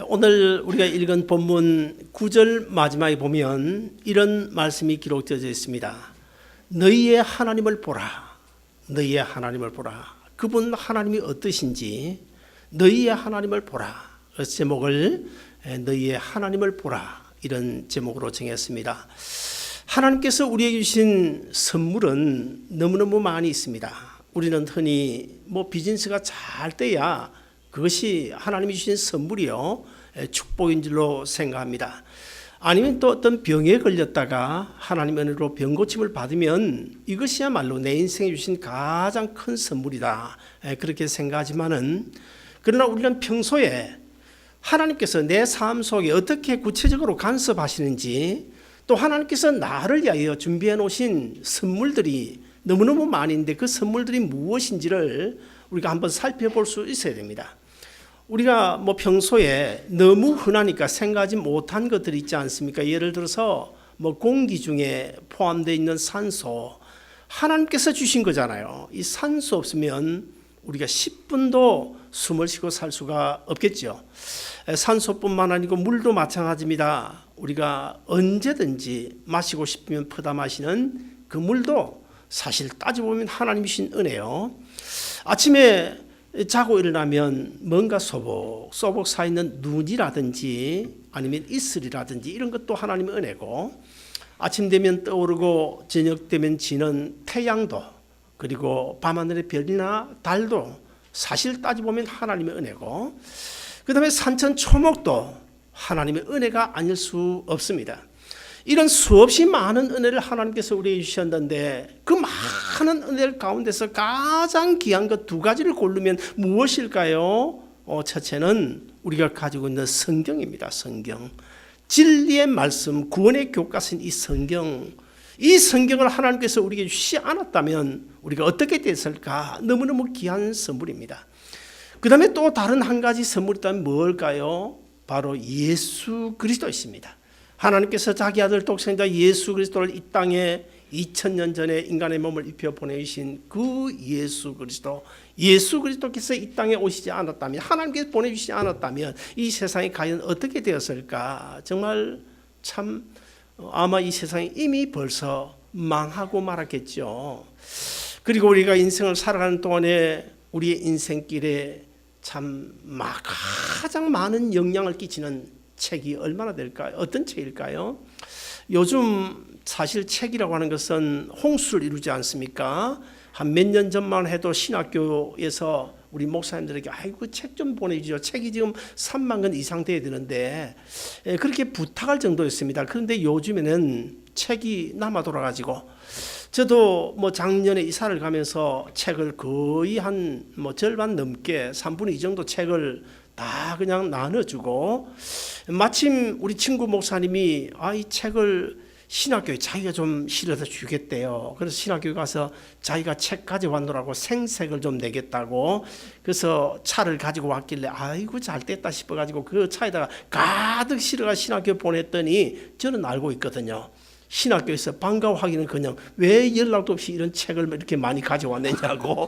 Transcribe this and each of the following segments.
오늘 우리가 읽은 본문 9절 마지막에 보면 이런 말씀이 기록되어 있습니다. 너희의 하나님을 보라. 너희의 하나님을 보라. 그분 하나님이 어떠신지 너희의 하나님을 보라. 그 제목을 너희의 하나님을 보라 이런 제목으로 정했습니다. 하나님께서 우리에게 주신 선물은 너무너무 많이 있습니다. 우리는 흔히 비즈니스가 잘 돼야 그것이 하나님이 주신 선물이요 축복인 줄로 생각합니다. 아니면 또 어떤 병에 걸렸다가 하나님의 은혜로 병 고침을 받으면 이것이야말로 내 인생에 주신 가장 큰 선물이다 그렇게 생각하지만은, 그러나 우리는 평소에 하나님께서 내 삶 속에 어떻게 구체적으로 간섭하시는지, 또 하나님께서 나를 위하여 준비해 놓으신 선물들이 너무너무 많은데 그 선물들이 무엇인지를 우리가 한번 살펴볼 수 있어야 됩니다. 우리가 평소에 너무 흔하니까 생각하지 못한 것들이 있지 않습니까? 예를 들어서 공기 중에 포함되어 있는 산소, 하나님께서 주신 거잖아요. 이 산소 없으면 우리가 10분도 숨을 쉬고 살 수가 없겠죠. 산소뿐만 아니고 물도 마찬가지입니다. 우리가 언제든지 마시고 싶으면 퍼다 마시는 그 물도 사실 따지고 보면 하나님이 주신 은혜요. 아침에 자고 일어나면 뭔가 소복소복 쌓이는 눈이라든지 아니면 이슬이라든지 이런 것도 하나님의 은혜고, 아침 되면 떠오르고 저녁 되면 지는 태양도, 그리고 밤하늘의 별이나 달도 사실 따지고 보면 하나님의 은혜고, 그 다음에 산천 초목도 하나님의 은혜가 아닐 수 없습니다. 이런 수없이 많은 은혜를 하나님께서 우리에게 주셨는데 그 많은 은혜를 가운데서 가장 귀한 것 두 가지를 고르면 무엇일까요? 첫째는 우리가 가지고 있는 성경입니다. 성경. 진리의 말씀, 구원의 교과서인 이 성경. 이 성경을 하나님께서 우리에게 주시지 않았다면 우리가 어떻게 됐을까? 너무너무 귀한 선물입니다. 그 다음에 또 다른 한 가지 선물이 있다면 뭘까요? 바로 예수 그리스도이십니다. 하나님께서 자기 아들 독생자 예수 그리스도를 이 땅에 2000년 전에 인간의 몸을 입혀 보내주신 그 예수 그리스도께서 이 땅에 오시지 않았다면, 하나님께서 보내주시지 않았다면 이 세상이 과연 어떻게 되었을까? 정말 참 아마 이 세상이 이미 벌써 망하고 말았겠죠. 그리고 우리가 인생을 살아가는 동안에 우리의 인생길에 참 가장 많은 영향을 끼치는 책이 얼마나 될까요? 어떤 책일까요? 요즘 사실 책이라고 하는 것은 홍수를 이루지 않습니까? 한 몇 년 전만 해도 신학교에서 우리 목사님들에게 아이고 책 좀 보내주죠. 책이 지금 3만 권 이상 돼야 되는데 그렇게 부탁할 정도였습니다. 그런데 요즘에는 책이 남아 돌아가지고, 저도 작년에 이사를 가면서 책을 거의 한 절반 넘게 3분의 2 정도 책을 다 그냥 나눠주고, 마침 우리 친구 목사님이 이 책을 신학교에 자기가 좀 실어서 주겠대요. 그래서 신학교에 가서 자기가 책 가져왔노라고 생색을 좀 내겠다고, 그래서 차를 가지고 왔길래 아이고 잘 됐다 싶어가지고 그 차에다가 가득 실어가 신학교에 보냈더니 저는 알고 있거든요. 신학교에서 반가워하기는 그냥 왜 연락도 없이 이런 책을 이렇게 많이 가져왔느냐고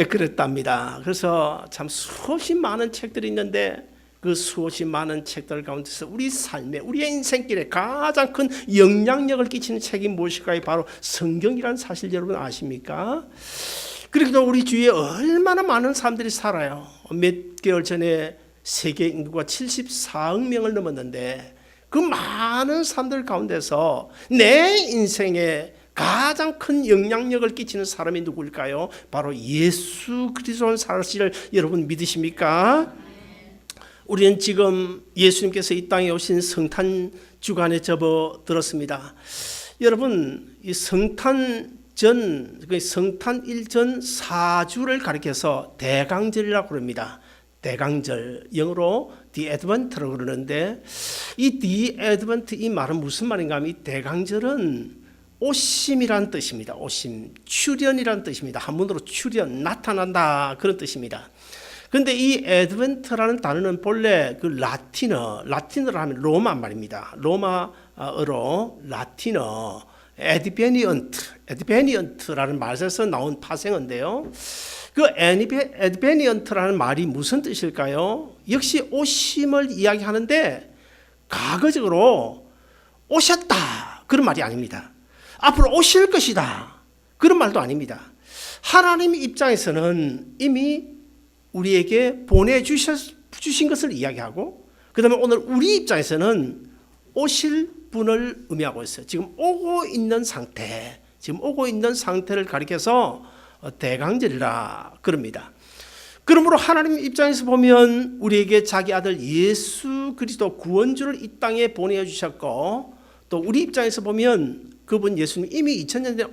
그랬답니다. 그래서 참 수없이 많은 책들이 있는데 그 수없이 많은 책들 가운데서 우리 삶에, 우리의 인생길에 가장 큰 영향력을 끼치는 책이 무엇일까요? 바로 성경이라는 사실 여러분 아십니까? 그리고 우리 주위에 얼마나 많은 사람들이 살아요. 몇 개월 전에 세계 인구가 74억 명을 넘었는데 그 많은 사람들 가운데서 내 인생에 가장 큰 영향력을 끼치는 사람이 누구일까요? 바로 예수 그리스도라는 사실을 여러분 믿으십니까? 우리는 지금 예수님께서 이 땅에 오신 성탄 주간에 접어들었습니다. 여러분, 이 성탄 일전 4주를 가리켜서 대강절이라고 부릅니다. 대강절, 영어로 The Advent라고 그러는데, 이 The Advent 이 말은 무슨 말인가 하면 이 대강절은 오심이란 뜻입니다. 오심, 출현이란 뜻입니다. 한문으로 출현, 나타난다 그런 뜻입니다. 그런데 이 Advent라는 단어는 본래 그 라틴어로 하면 로마 말입니다. 로마어로 라틴어 Advenient라는 말에서 나온 파생어인데요. 그 advenient라는 말이 무슨 뜻일까요? 역시 오심을 이야기하는데 과거적으로 오셨다 그런 말이 아닙니다. 앞으로 오실 것이다 그런 말도 아닙니다. 하나님 입장에서는 이미 우리에게 보내주신 것을 이야기하고, 그 다음에 오늘 우리 입장에서는 오실 분을 의미하고 있어요. 지금 오고 있는 상태, 지금 오고 있는 상태를 가리켜서 대강절이라 그럽니다. 그러므로 하나님 입장에서 보면 우리에게 자기 아들 예수 그리스도 구원주를 이 땅에 보내주셨고, 또 우리 입장에서 보면 그분 예수님 이미 2000년 전에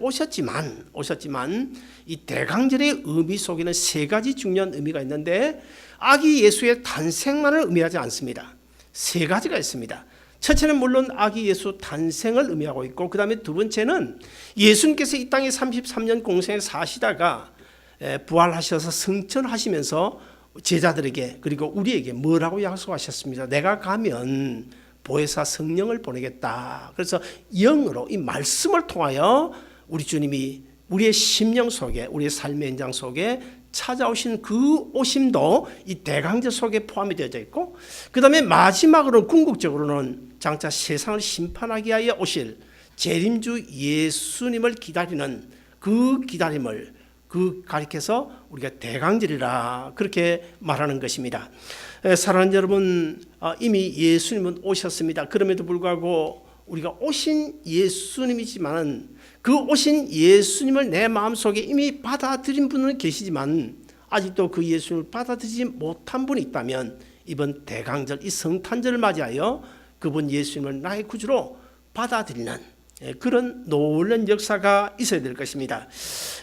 오셨지만 이 대강절의 의미 속에는 세 가지 중요한 의미가 있는데 아기 예수의 탄생만을 의미하지 않습니다. 세 가지가 있습니다. 첫째는 물론 아기 예수 탄생을 의미하고 있고, 그 다음에 두 번째는 예수님께서 이 땅에 33년 공생에 사시다가 부활하셔서 승천하시면서 제자들에게 그리고 우리에게 뭐라고 약속하셨습니다. 내가 가면 보혜사 성령을 보내겠다. 그래서 영으로 이 말씀을 통하여 우리 주님이 우리의 심령 속에, 우리의 삶의 현장 속에 찾아오신 그 오심도 이 대강절 속에 포함이 되어져 있고, 그 다음에 마지막으로는 궁극적으로는 장차 세상을 심판하기 위하여 오실 재림주 예수님을 기다리는 그 기다림을 가리켜서 우리가 대강절이라 그렇게 말하는 것입니다. 사랑하는 여러분, 이미 예수님은 오셨습니다. 그럼에도 불구하고 우리가 오신 예수님이지만 그 오신 예수님을 내 마음속에 이미 받아들인 분은 계시지만 아직도 그 예수님을 받아들이지 못한 분이 있다면 이번 대강절, 이 성탄절을 맞이하여 그분 예수님을 나의 구주로 받아들이는 그런 놀라운 역사가 있어야 될 것입니다.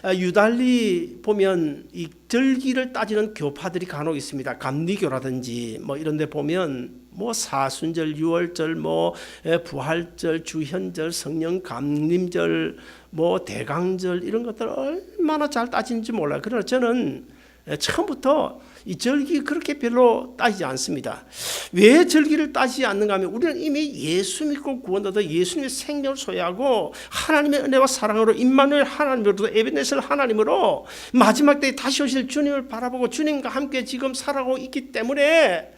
유달리 보면 이 절기를 따지는 교파들이 간혹 있습니다. 감리교라든지 뭐 이런 데 보면 뭐 사순절, 유월절, 뭐 부활절, 주현절, 성령 감림절, 뭐 대강절 이런 것들 얼마나 잘 따지는지 몰라요. 그러나 저는 처음부터 이 절기 그렇게 별로 따지지 않습니다. 왜 절기를 따지지 않는가 하면 우리는 이미 예수 믿고 구원 얻어 예수님의 생명을 소유하고 하나님의 은혜와 사랑으로 임마누엘 하나님으로 에베네셀 하나님으로 마지막 때에 다시 오실 주님을 바라보고 주님과 함께 지금 살아가고 있기 때문에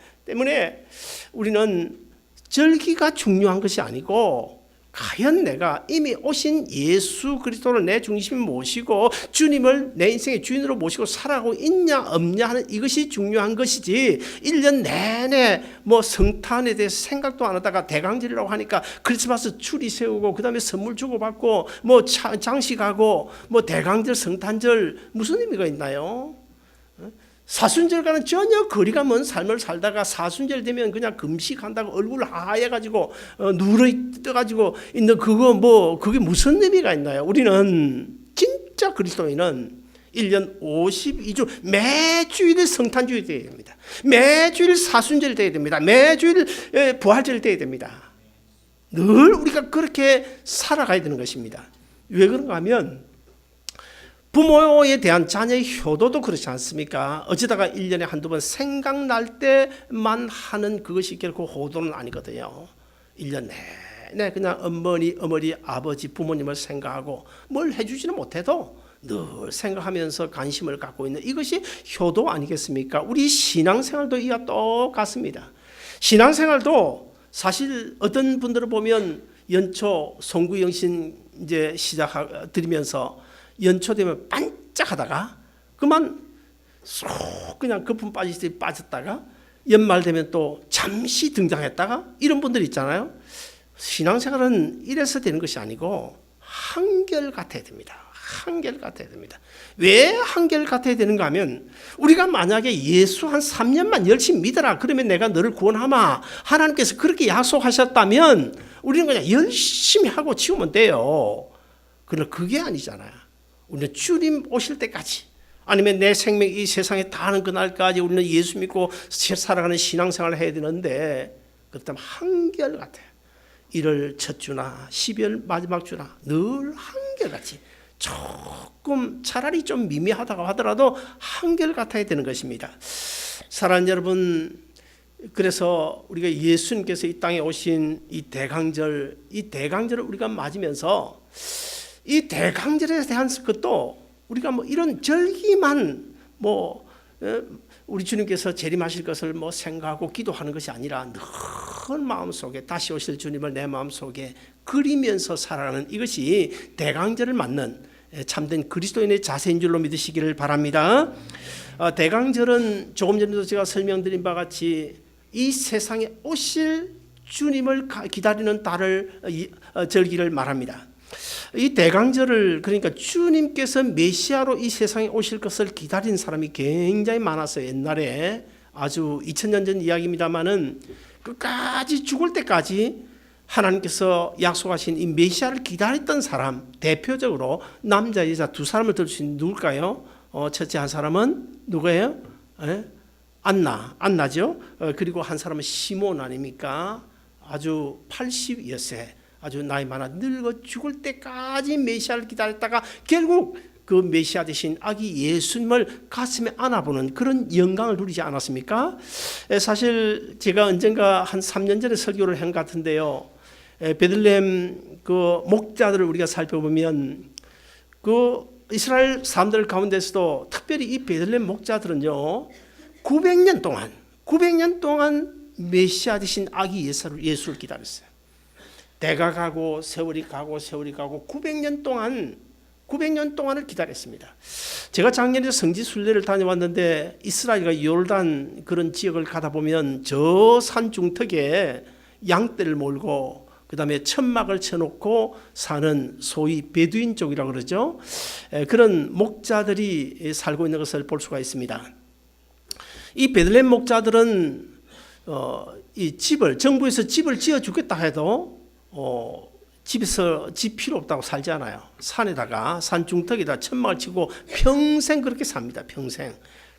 우리는 절기가 중요한 것이 아니고 과연 내가 이미 오신 예수 그리스도를 내 중심에 모시고 주님을 내 인생의 주인으로 모시고 살아가고 있냐 없냐 하는 이것이 중요한 것이지 1년 내내 뭐 성탄에 대해서 생각도 안 하다가 대강절이라고 하니까 크리스마스 추리 세우고 그 다음에 선물 주고받고 뭐 장식하고 뭐 대강절 성탄절 무슨 의미가 있나요? 사순절과는 전혀 거리가 먼 삶을 살다가 사순절 되면 그냥 금식한다고 얼굴 하얘가지고 누러 떠가지고 있는 그거 뭐 그게 무슨 의미가 있나요? 우리는 진짜 그리스도인은 1년 52주 매주일 성탄주일 되어야 됩니다. 매주일 사순절 되어야 됩니다. 매주일 부활절 되어야 됩니다. 늘 우리가 그렇게 살아가야 되는 것입니다. 왜 그런가 하면 부모에 대한 자녀의 효도도 그렇지 않습니까? 어쩌다가 1년에 한두 번 생각날 때만 하는 그것이 결코 효도는 아니거든요. 1년 내내 그냥 어머니, 아버지, 부모님을 생각하고 뭘 해주지는 못해도 늘 생각하면서 관심을 갖고 있는 이것이 효도 아니겠습니까? 우리 신앙생활도 이와 똑같습니다. 신앙생활도 사실 어떤 분들을 보면 연초 송구영신 이제 드리면서 연초되면 반짝하다가 그만 쏙 그냥 거품 빠지듯이 빠졌다가 연말 되면 또 잠시 등장했다가 이런 분들이 있잖아요. 신앙생활은 이래서 되는 것이 아니고 한결같아야 됩니다. 한결같아야 됩니다. 왜 한결같아야 되는가 하면 우리가 만약에 예수 한 3년만 열심히 믿어라 그러면 내가 너를 구원하마 하나님께서 그렇게 약속하셨다면 우리는 그냥 열심히 하고 치우면 돼요. 그러나 그게 아니잖아요. 우리는 주님 오실 때까지 아니면 내 생명 이 세상에 다하는 그날까지 우리는 예수 믿고 살아가는 신앙생활을 해야 되는데 그렇다면 한결같아요. 1월 첫 주나 12월 마지막 주나 늘 한결같이 조금 차라리 좀 미미하다고 하더라도 한결같아야 되는 것입니다. 사랑하는 여러분, 그래서 우리가 예수님께서 이 땅에 오신 이 대강절을 우리가 맞으면서 이 대강절에 대한 것도 우리가 뭐 이런 절기만 우리 주님께서 재림하실 것을 생각하고 기도하는 것이 아니라 늘 마음속에 다시 오실 주님을 내 마음속에 그리면서 살아가는 이것이 대강절을 맞는 참된 그리스도인의 자세인 줄로 믿으시기를 바랍니다. 대강절은 조금 전에도 제가 설명드린 바와 같이 이 세상에 오실 주님을 기다리는 달을 절기를 말합니다. 이 대강절을 그러니까 주님께서 메시아로 이 세상에 오실 것을 기다린 사람이 굉장히 많았어요. 옛날에 아주 2000년 전 이야기입니다마는 끝까지 죽을 때까지 하나님께서 약속하신 이 메시아를 기다렸던 사람, 대표적으로 남자 여자 두 사람을 들 수 있는 누굴까요? 첫째 한 사람은 누구예요? 안나죠. 그리고 한 사람은 시몬 아닙니까? 아주 80여세, 아주 나이 많아 늙어 죽을 때까지 메시아를 기다렸다가 결국 그 메시아 되신 아기 예수님을 가슴에 안아보는 그런 영광을 누리지 않았습니까? 사실 제가 언젠가 한 3년 전에 설교를 한 것 같은데요. 베들레헴 그 목자들을 우리가 살펴보면 그 이스라엘 사람들 가운데서도 특별히 이 베들레헴 목자들은요 900년 동안 메시아 되신 아기 예수를 기다렸어요. 때가 가고 세월이 가고 900년 동안을 기다렸습니다. 제가 작년에 성지 순례를 다녀왔는데 이스라엘과 요르단 그런 지역을 가다 보면 저 산 중턱에 양떼를 몰고 그 다음에 천막을 쳐놓고 사는 소위 베두인 쪽이라고 그러죠. 그런 목자들이 살고 있는 것을 볼 수가 있습니다. 이 베들레헴 목자들은 이 정부에서 집을 지어주겠다 해도 집에서 집 필요 없다고 살지 않아요. 산에다가 산 중턱에다 천막을 치고 평생 그렇게 삽니다. 평생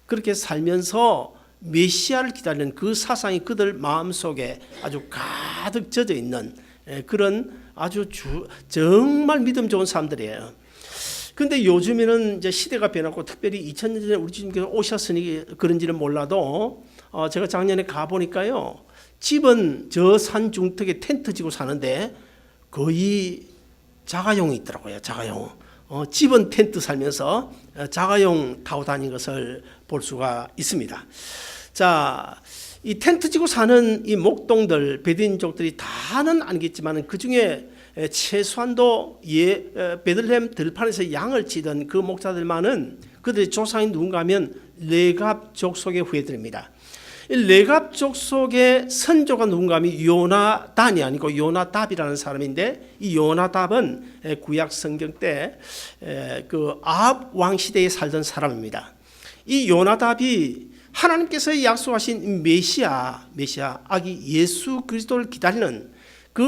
그렇게 살면서 메시아를 기다리는 그 사상이 그들 마음속에 아주 가득 젖어 있는 그런 아주 정말 믿음 좋은 사람들이에요. 근데 요즘에는 이제 시대가 변했고 특별히 2000년 전에 우리 주님께서 오셨으니 그런지는 몰라도 제가 작년에 가보니까요. 집은 저 산 중턱에 텐트 지고 사는데 거의 자가용이 있더라고요. 자가용. 집은 텐트 살면서 자가용 타고 다니는 것을 볼 수가 있습니다. 자, 이 텐트 지고 사는 이 목동들, 베두인족들이 다는 아니겠지만 그 중에 최소한도 베들레헴 들판에서 양을 치던 그 목자들만은 그들의 조상이 누군가 하면 레갑 족속의 후예들입니다. 레갑 족속의 선조가 누군가 하면 요나단이 아니고 요나답이라는 사람인데 이 요나답은 구약 성경 때 그 아합 왕 시대에 살던 사람입니다. 이 요나답이 하나님께서 약속하신 메시아 아기 예수 그리스도를 기다리는 그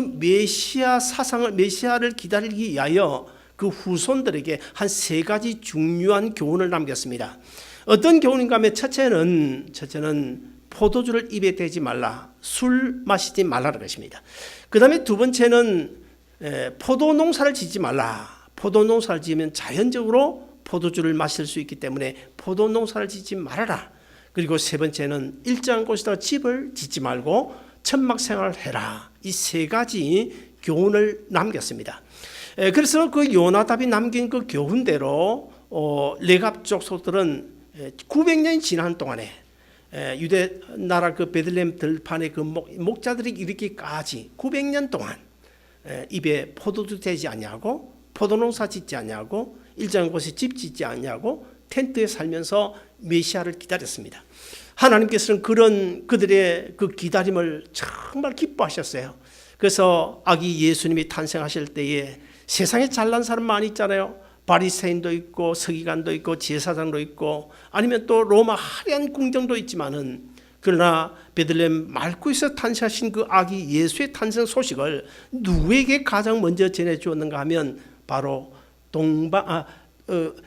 메시아를 기다리기 위하여 그 후손들에게 한 3가지 중요한 교훈을 남겼습니다. 어떤 교훈인가 하면 첫째는 포도주를 입에 대지 말라, 술 마시지 말라는 것입니다. 그 다음에 두 번째는 포도 농사를 짓지 말라. 포도 농사를 지으면 자연적으로 포도주를 마실 수 있기 때문에 포도 농사를 짓지 말아라. 그리고 세 번째는 일정한 곳에다 집을 짓지 말고 천막 생활을 해라. 이 3가지 교훈을 남겼습니다. 그래서 그 요나답이 남긴 그 교훈대로 레갑 족속들은 900년이 지난 동안에 유대 나라 그 베들레헴 들판의 그 목자들이 이르기까지 900년 동안 입에 포도주 대지 않냐고 포도농사 짓지 않냐고 일정한 곳에 집 짓지 않냐고 텐트에 살면서 메시아를 기다렸습니다. 하나님께서는 그런 그들의 그 기다림을 정말 기뻐하셨어요. 그래서 아기 예수님이 탄생하실 때에 세상에 잘난 사람 많이 있잖아요. 바리새인도 있고 서기관도 있고 제사장도 있고 아니면 또 로마 화려한 궁정도 있지만은 그러나 베들레헴 말구에서 탄생하신 그 아기 예수의 탄생 소식을 누구에게 가장 먼저 전해 주었는가 하면 바로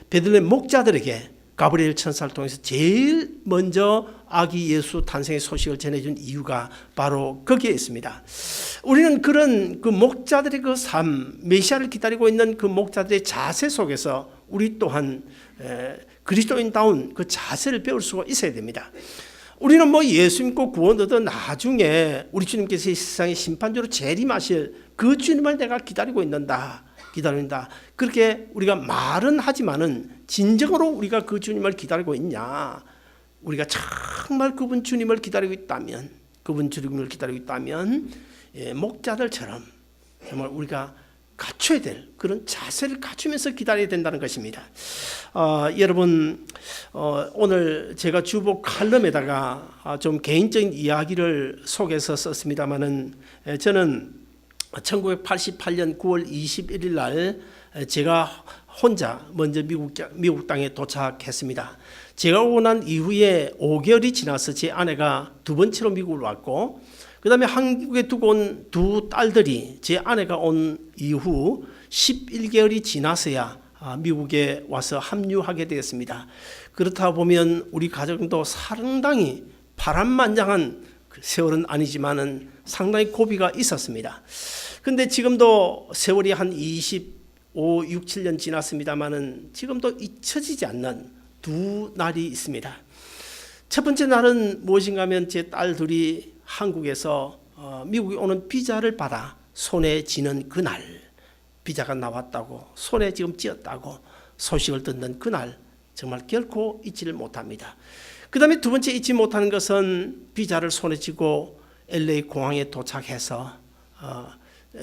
베들레헴 목자들에게 가브리엘 천사를 통해서 제일 먼저 아기 예수 탄생의 소식을 전해준 이유가 바로 거기에 있습니다. 우리는 그런 그 목자들의 그 삶, 메시아를 기다리고 있는 그 목자들의 자세 속에서 우리 또한 그리스도인다운 그 자세를 배울 수가 있어야 됩니다. 우리는 예수 믿고 구원 얻어 나중에 우리 주님께서 이 세상의 심판주로 재림하실 그 주님을 내가 기다리고 있는다. 기다린다. 그렇게 우리가 말은 하지만은 진정으로 우리가 그 주님을 기다리고 있냐? 우리가 정말 그분 주님을 기다리고 있다면, 목자들처럼 정말 우리가 갖춰야 될 그런 자세를 갖추면서 기다려야 된다는 것입니다. 여러분, 오늘 제가 주보 칼럼에다가 좀 개인적인 이야기를 속에서 썼습니다마는, 저는 1988년 9월 21일 날 제가 혼자 먼저 미국 땅에 도착했습니다. 제가 오고 난 이후에 5개월이 지나서 제 아내가 두 번째로 미국을 왔고, 그 다음에 한국에 두고 온 두 딸들이 제 아내가 온 이후 11개월이 지나서야 미국에 와서 합류하게 되었습니다. 그렇다 보면 우리 가정도 상당히 파란만장한 세월은 아니지만은 상당히 고비가 있었습니다. 근데 지금도 세월이 한 25, 6, 7년 지났습니다만은 지금도 잊혀지지 않는 두 날이 있습니다. 첫 번째 날은 무엇인가 하면 제 딸 둘이 한국에서 미국에 오는 비자를 받아 손에 쥐는 그날, 비자가 나왔다고, 손에 지금 쥐었다고 소식을 듣는 그날, 정말 결코 잊지를 못합니다. 그 다음에 두 번째 잊지 못하는 것은 비자를 손에 쥐고 LA 공항에 도착해서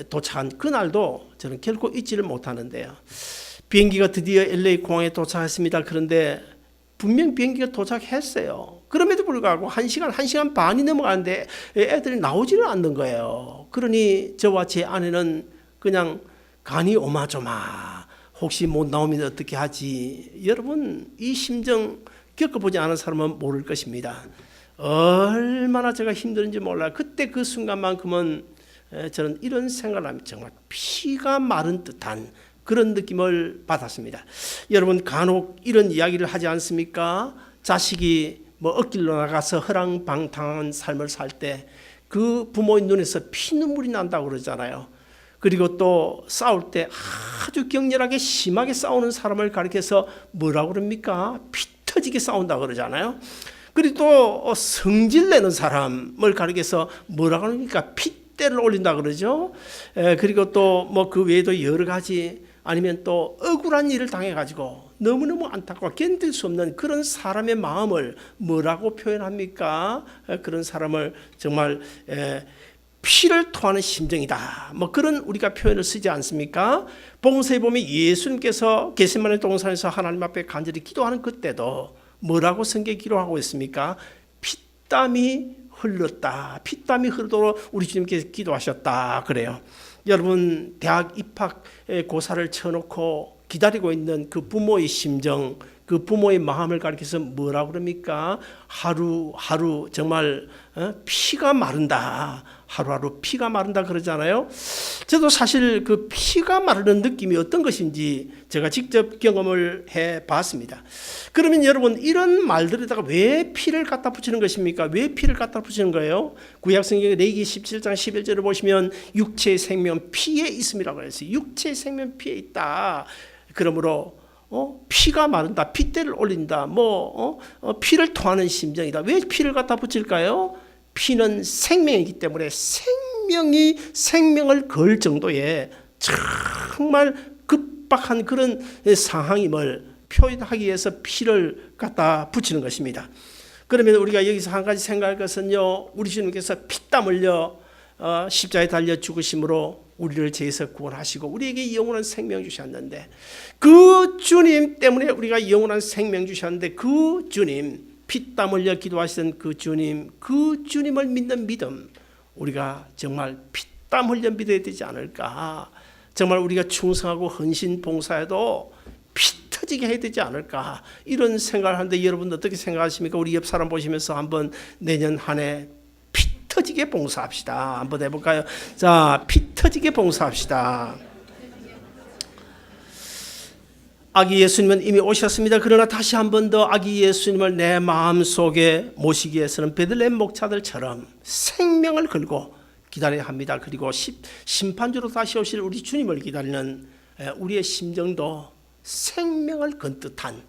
도착한 그날도 저는 결코 잊지를 못하는데요. 비행기가 드디어 LA 공항에 도착했습니다. 그런데 분명 비행기가 도착했어요. 그럼에도 불구하고 1시간 반이 넘어가는데 애들이 나오지는 않는 거예요. 그러니 저와 제 아내는 그냥 간이 오마조마, 혹시 못 나오면 어떻게 하지? 여러분, 이 심정 겪어보지 않은 사람은 모를 것입니다. 얼마나 제가 힘든지 몰라요. 그때 그 순간만큼은 저는 이런 생각을 하면 정말 피가 마른 듯한 그런 느낌을 받았습니다. 여러분, 간혹 이런 이야기를 하지 않습니까? 자식이 억길로 나가서 허랑방탕한 삶을 살 때 그 부모의 눈에서 피눈물이 난다고 그러잖아요. 그리고 또 싸울 때 아주 격렬하게 심하게 싸우는 사람을 가리켜서 뭐라고 그럽니까? 피 터지게 싸운다고 그러잖아요. 그리고 또 성질내는 사람을 가리켜서 뭐라고 합니까? 핏대를 올린다 그러죠. 그리고 또 그 외에도 여러 가지, 아니면 또 억울한 일을 당해가지고 너무너무 안타깝고 견딜 수 없는 그런 사람의 마음을 뭐라고 표현합니까? 그런 사람을 정말 피를 토하는 심정이다, 그런 우리가 표현을 쓰지 않습니까? 복음서에 보면 예수님께서 겟세마네 동산에서 하나님 앞에 간절히 기도하는 그때도 뭐라고 성경에 기도하고 있습니까? 피땀이 흘렀다, 피땀이 흐르도록 우리 주님께서 기도하셨다 그래요. 여러분, 대학 입학 고사를 쳐놓고 기다리고 있는 그 부모의 심정, 그 부모의 마음을 가리켜서 뭐라고 그럽니까? 하루하루 정말 피가 마른다, 하루하루 피가 마른다 그러잖아요. 저도 사실 그 피가 마르는 느낌이 어떤 것인지 제가 직접 경험을 해봤습니다. 그러면 여러분, 이런 말들에다가 왜 피를 갖다 붙이는 것입니까? 왜 피를 갖다 붙이는 거예요? 구약성경의 레위기 17장 11절을 보시면 육체의 생명 피에 있음이라고 했어요. 육체의 생명 피에 있다. 그러므로 피가 마른다, 핏대를 올린다, 피를 토하는 심정이다. 왜 피를 갖다 붙일까요? 피는 생명이기 때문에 생명을 걸 정도의 정말 급박한 그런 상황임을 표현하기 위해서 피를 갖다 붙이는 것입니다. 그러면 우리가 여기서 한 가지 생각할 것은요, 우리 주님께서 피땀 흘려 십자가에 달려 죽으심으로 우리를 죄에서 구원하시고 우리에게 영원한 생명 주셨는데, 그 주님 때문에 우리가 영원한 생명 주셨는데, 그 주님, 피땀 흘려 기도하시던 그 주님을 믿는 믿음, 우리가 정말 피땀 흘려 믿어야 되지 않을까? 정말 우리가 충성하고 헌신 봉사해도 피 터지게 해야 되지 않을까? 이런 생각을 하는데, 여러분 어떻게 생각하십니까? 우리 옆 사람 보시면서 한번 내년 한 해 피 터지게 봉사합시다. 한번 해볼까요? 자, 피 터지게 봉사합시다. 아기 예수님은 이미 오셨습니다. 그러나 다시 한 번 더 아기 예수님을 내 마음속에 모시기 위해서는 베들레헴 목자들처럼 생명을 걸고 기다려야 합니다. 그리고 심판주로 다시 오실 우리 주님을 기다리는 우리의 심정도 생명을 건 듯한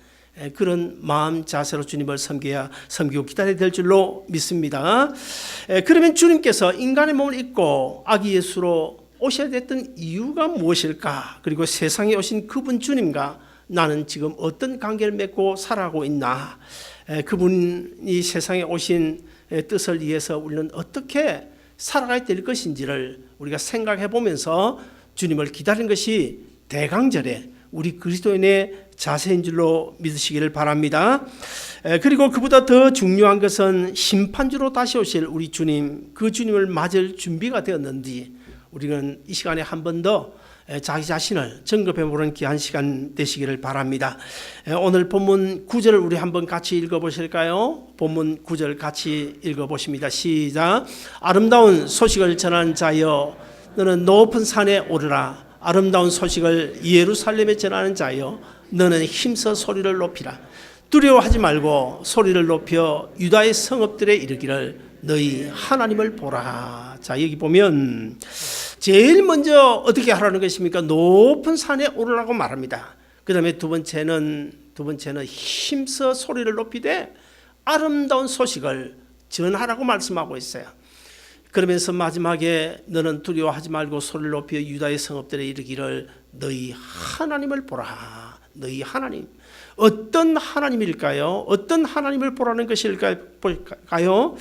그런 마음 자세로 주님을 섬기고 기다려야 될 줄로 믿습니다. 그러면 주님께서 인간의 몸을 입고 아기 예수로 오셔야 됐던 이유가 무엇일까? 그리고 세상에 오신 그분 주님과 나는 지금 어떤 관계를 맺고 살아가고 있나? 그분이 세상에 오신 뜻을 위해서 우리는 어떻게 살아가야 될 것인지를 우리가 생각해 보면서 주님을 기다리는 것이 대강절에 우리 그리스도인의 자세인 줄로 믿으시기를 바랍니다. 그리고 그보다 더 중요한 것은 심판주로 다시 오실 우리 주님, 그 주님을 맞을 준비가 되었는지 우리는 이 시간에 한 번 더 자기 자신을 점검해 보는 귀한 시간 되시기를 바랍니다. 오늘 본문 9절을 우리 한번 같이 읽어보실까요? 본문 9절 같이 읽어보십니다. 시작. 아름다운 소식을 전하는 자여 너는 높은 산에 오르라. 아름다운 소식을 예루살렘에 전하는 자여 너는 힘써 소리를 높이라. 두려워하지 말고 소리를 높여 유다의 성읍들에 이르기를 너희 하나님을 보라. 자, 여기 보면 제일 먼저 어떻게 하라는 것입니까? 높은 산에 오르라고 말합니다. 그 다음에 두 번째는 힘써 소리를 높이되 아름다운 소식을 전하라고 말씀하고 있어요. 그러면서 마지막에 너는 두려워하지 말고 소리를 높여 유다의 성읍들에 이르기를 너희 하나님을 보라. 너희 하나님. 어떤 하나님일까요? 어떤 하나님을 보라는 것일까요?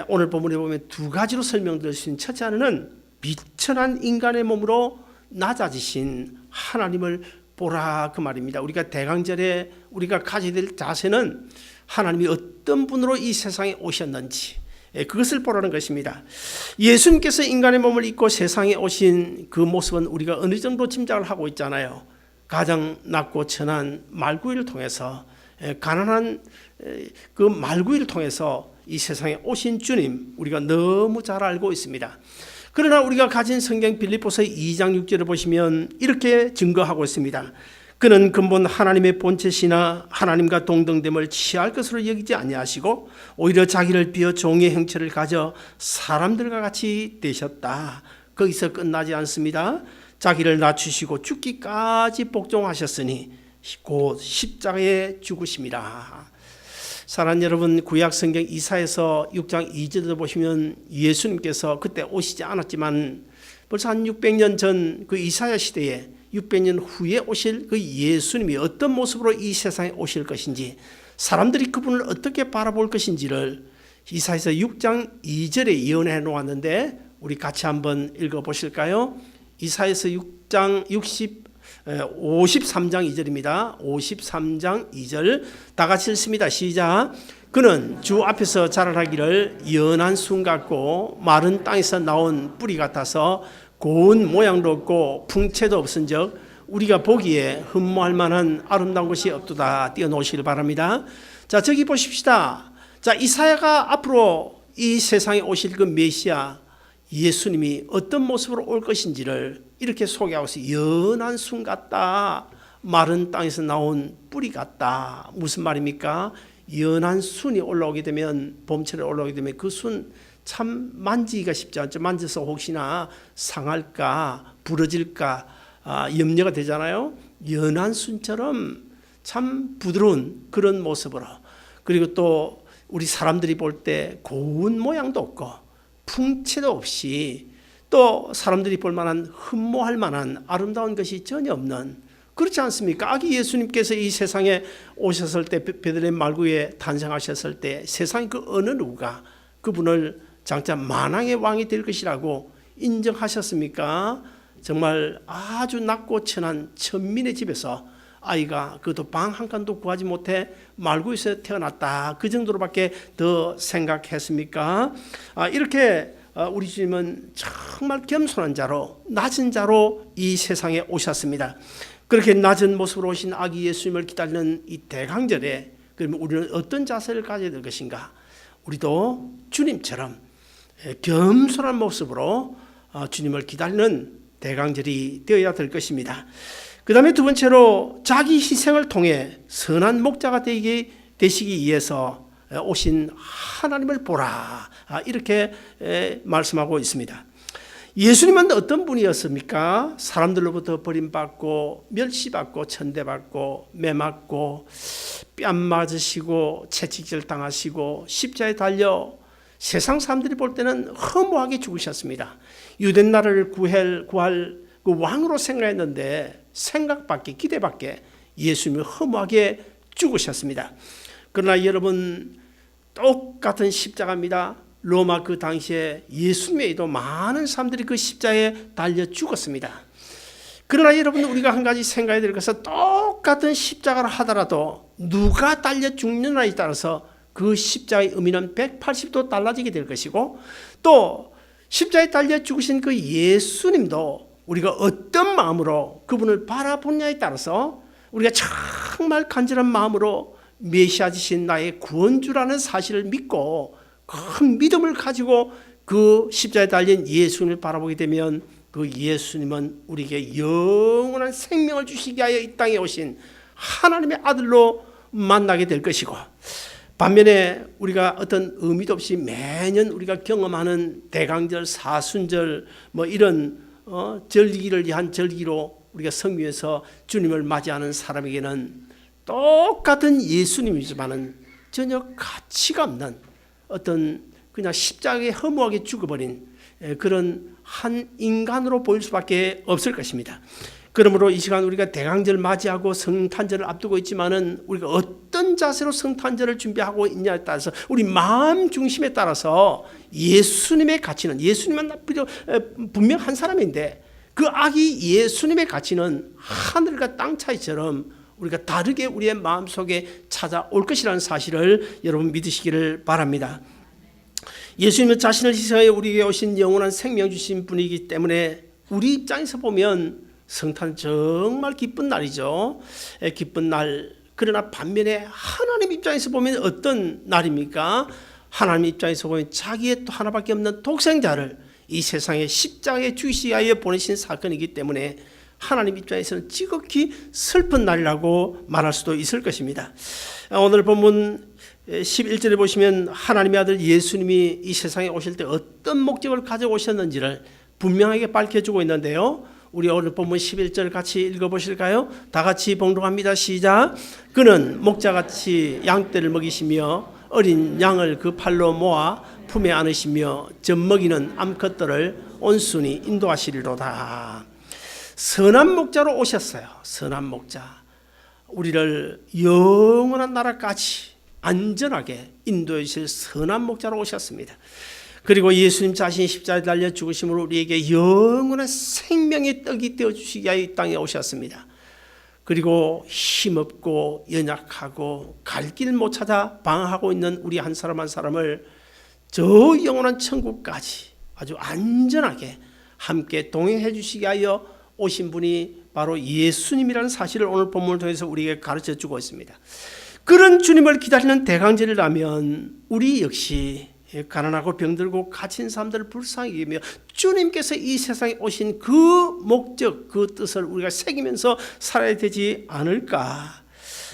오늘 본문에 보면 두 가지로 설명드릴 수 있는 첫째 하나는 비천한 인간의 몸으로 낮아지신 하나님을 보라 그 말입니다. 우리가 대강절에 우리가 가져야 될 자세는 하나님이 어떤 분으로 이 세상에 오셨는지 그것을 보라는 것입니다. 예수님께서 인간의 몸을 입고 세상에 오신 그 모습은 우리가 어느 정도 짐작을 하고 있잖아요. 가장 낮고 천한 말구이를 통해서 가난한 그 말구이를 통해서 이 세상에 오신 주님 우리가 너무 잘 알고 있습니다. 그러나 우리가 가진 성경 빌립보서 2장 6절을 보시면 이렇게 증거하고 있습니다. 그는 근본 하나님의 본체시나 하나님과 동등됨을 취할 것으로 여기지 아니하시고 오히려 자기를 비어 종의 형체를 가져 사람들과 같이 되셨다. 거기서 끝나지 않습니다. 자기를 낮추시고 죽기까지 복종하셨으니 곧 십자가에 죽으심이라. 사랑하는 여러분, 구약 성경 이사야서 6장 2절을 보시면 예수님께서 그때 오시지 않았지만 벌써 한 600년 전 그 이사야 시대에 600년 후에 오실 그 예수님이 어떤 모습으로 이 세상에 오실 것인지, 사람들이 그분을 어떻게 바라볼 것인지를 이사야서 6장 2절에 예언해 놓았는데 우리 같이 한번 읽어보실까요? 이사야서 6장 53장 2절입니다. 53장 2절 다 같이 읽습니다. 시작. 그는 주 앞에서 자라나기를 연한 순 같고 마른 땅에서 나온 뿌리 같아서 고운 모양도 없고 풍채도 없은즉 우리가 보기에 흠모할 만한 아름다운 것이 없도다. 띄워놓으시길 바랍니다. 자, 저기 보십시다. 자, 이사야가 앞으로 이 세상에 오실 그 메시아 예수님이 어떤 모습으로 올 것인지를 이렇게 소개하고 있어요. 연한 순 같다. 마른 땅에서 나온 뿌리 같다. 무슨 말입니까? 연한 순이 올라오게 되면, 봄철에 올라오게 되면 그 순 참 만지기가 쉽지 않죠. 만져서 혹시나 상할까 부러질까 염려가 되잖아요. 연한 순처럼 참 부드러운 그런 모습으로, 그리고 또 우리 사람들이 볼 때 고운 모양도 없고 풍채도 없이 또 사람들이 볼 만한 흠모할 만한 아름다운 것이 전혀 없는, 그렇지 않습니까? 아기 예수님께서 이 세상에 오셨을 때, 베들레헴 말구에 탄생하셨을 때 세상의 그 어느 누가 그분을 장차 만왕의 왕이 될 것이라고 인정하셨습니까? 정말 아주 낮고 천한 천민의 집에서 아이가 그것도 방 한 칸도 구하지 못해 말구에서 태어났다. 그 정도로밖에 더 생각했습니까? 이렇게 우리 주님은 정말 겸손한 자로, 낮은 자로 이 세상에 오셨습니다. 그렇게 낮은 모습으로 오신 아기 예수님을 기다리는 이 대강절에 그러면 우리는 어떤 자세를 가져야 될 것인가? 우리도 주님처럼 겸손한 모습으로 주님을 기다리는 대강절이 되어야 될 것입니다. 그 다음에 두 번째로 자기 희생을 통해 선한 목자가 되시기 위해서 오신 하나님을 보라. 이렇게 말씀하고 있습니다. 예수님은 어떤 분이었습니까? 사람들로부터 버림받고 멸시받고 천대받고 매맞고 뺨 맞으시고 채찍질 당하시고 십자가에 달려 세상 사람들이 볼 때는 허무하게 죽으셨습니다. 유대 나라를 구할 그 왕으로 생각했는데 생각밖에 기대밖에 예수님이 허무하게 죽으셨습니다. 그러나 여러분, 똑같은 십자가입니다. 로마 그 당시에 예수님 외에도 많은 사람들이 그 십자가에 달려 죽었습니다. 그러나 여러분, 우리가 한 가지 생각해야 될 것은 똑같은 십자가를 하더라도 누가 달려 죽느냐에 따라서 그 십자가의 의미는 180도 달라지게 될 것이고, 또 십자가에 달려 죽으신 그 예수님도 우리가 어떤 마음으로 그분을 바라보냐에 따라서 우리가 정말 간절한 마음으로 메시아이신 나의 구원주라는 사실을 믿고 큰 믿음을 가지고 그 십자가에 달린 예수님을 바라보게 되면 그 예수님은 우리에게 영원한 생명을 주시기 위하여 이 땅에 오신 하나님의 아들로 만나게 될 것이고, 반면에 우리가 어떤 의미도 없이 매년 우리가 경험하는 대강절, 사순절 이런 절기를 위한 절기로 우리가 성경에서 주님을 맞이하는 사람에게는 똑같은 예수님이지만은 전혀 가치가 없는 어떤 그냥 십자가에 허무하게 죽어버린 그런 한 인간으로 보일 수밖에 없을 것입니다. 그러므로 이 시간 우리가 대강절 맞이하고 성탄절을 앞두고 있지만은 우리가 어떤 자세로 성탄절을 준비하고 있냐에 따라서 우리 마음 중심에 따라서 예수님의 가치는, 예수님은 분명 한 사람인데 그 아기 예수님의 가치는 하늘과 땅 차이처럼 우리가 다르게 우리의 마음속에 찾아올 것이라는 사실을 여러분 믿으시기를 바랍니다. 예수님은 자신을 희생하여 우리에게 오신 영원한 생명 주신 분이기 때문에 우리 입장에서 보면 성탄 정말 기쁜 날이죠. 기쁜 날. 그러나 반면에 하나님 입장에서 보면 어떤 날입니까? 하나님 입장에서 보면 자기의 또 하나밖에 없는 독생자를 이 세상에 십자가에 죽이시기 위하여 보내신 사건이기 때문에 하나님 입장에서는 지극히 슬픈 날이라고 말할 수도 있을 것입니다. 오늘 본문 11절에 보시면 하나님의 아들 예수님이 이 세상에 오실 때 어떤 목적을 가지고 오셨는지를 분명하게 밝혀주고 있는데요. 우리 오늘 본문 11절 같이 읽어보실까요? 다 같이 봉독합니다. 시작. 그는 목자같이 양떼를 먹이시며 어린 양을 그 팔로 모아 품에 안으시며 젖먹이는 암컷들을 온순히 인도하시리로다. 선한 목자로 오셨어요. 선한 목자. 우리를 영원한 나라까지 안전하게 인도해 주실 선한 목자로 오셨습니다. 그리고 예수님 자신이 십자가에 달려 죽으심으로 우리에게 영원한 생명의 떡이 되어주시기 위하여 이 땅에 오셨습니다. 그리고 힘없고 연약하고 갈 길 못 찾아 방황하고 있는 우리 한 사람 한 사람을 저 영원한 천국까지 아주 안전하게 함께 동행해 주시기 위하여 오신 분이 바로 예수님이라는 사실을 오늘 본문을 통해서 우리에게 가르쳐 주고 있습니다. 그런 주님을 기다리는 대강절이라면 우리 역시 가난하고 병들고 갇힌 사람들을 불쌍히 여기며 주님께서 이 세상에 오신 그 목적, 그 뜻을 우리가 새기면서 살아야 되지 않을까.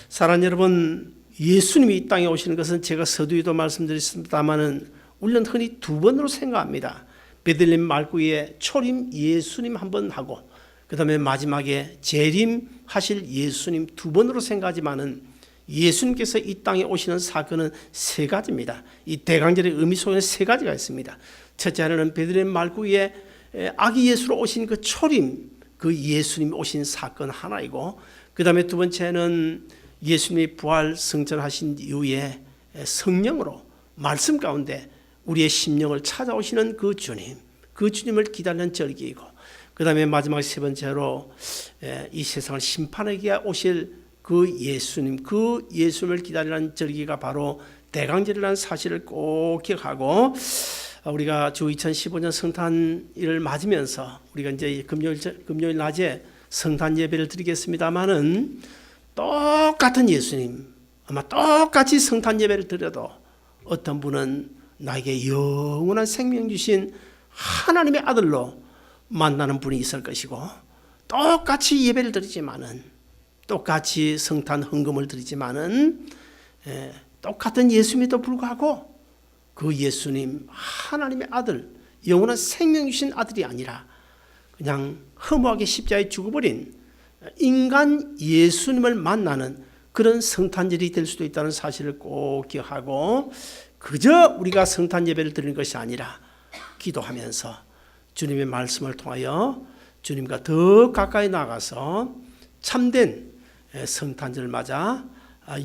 사랑하는 여러분, 예수님이 이 땅에 오시는 것은 제가 서두에도 말씀드렸습니다마는 우리는 흔히 두 번으로 생각합니다. 베들레헴 말구에 초림 예수님 한 번 하고 그 다음에 마지막에 재림하실 예수님 두 번으로 생각하지만은 예수님께서 이 땅에 오시는 사건은 세 가지입니다. 이 대강절의 의미 속에는 세 가지가 있습니다. 첫째 하나는 베들레헴 말구에 아기 예수로 오신 그 초림, 그 예수님 오신 사건 하나이고, 그 다음에 두 번째는 예수님이 부활 승천하신 이후에 성령으로 말씀 가운데 우리의 심령을 찾아오시는 그 주님, 그 주님을 기다리는 절기이고, 그 다음에 마지막 세 번째로 이 세상을 심판하기 위해 오실 그 예수님, 그 예수님을 기다리는 절기가 바로 대강절이라는 사실을 꼭 기억하고, 우리가 주 2015년 성탄일을 맞으면서 우리가 이제 금요일 낮에 성탄 예배를 드리겠습니다만은 똑같은 예수님, 아마 똑같이 성탄 예배를 드려도 어떤 분은 나에게 영원한 생명 주신 하나님의 아들로 만나는 분이 있을 것이고, 똑같이 예배를 드리지만은, 똑같이 성탄 헌금을 드리지만은 똑같은 예수님에도 불구하고 그 예수님, 하나님의 아들, 영원한 생명 주신 아들이 아니라 그냥 허무하게 십자가에 죽어버린 인간 예수님을 만나는 그런 성탄절이 될 수도 있다는 사실을 꼭 기억하고, 그저 우리가 성탄 예배를 드리는 것이 아니라 기도하면서 주님의 말씀을 통하여 주님과 더 가까이 나가서 참된 성탄절을 맞아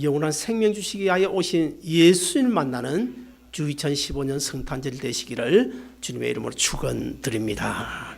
영원한 생명 주시기 위하여 오신 예수님을 만나는 주 2015년 성탄절이 되시기를 주님의 이름으로 축원드립니다.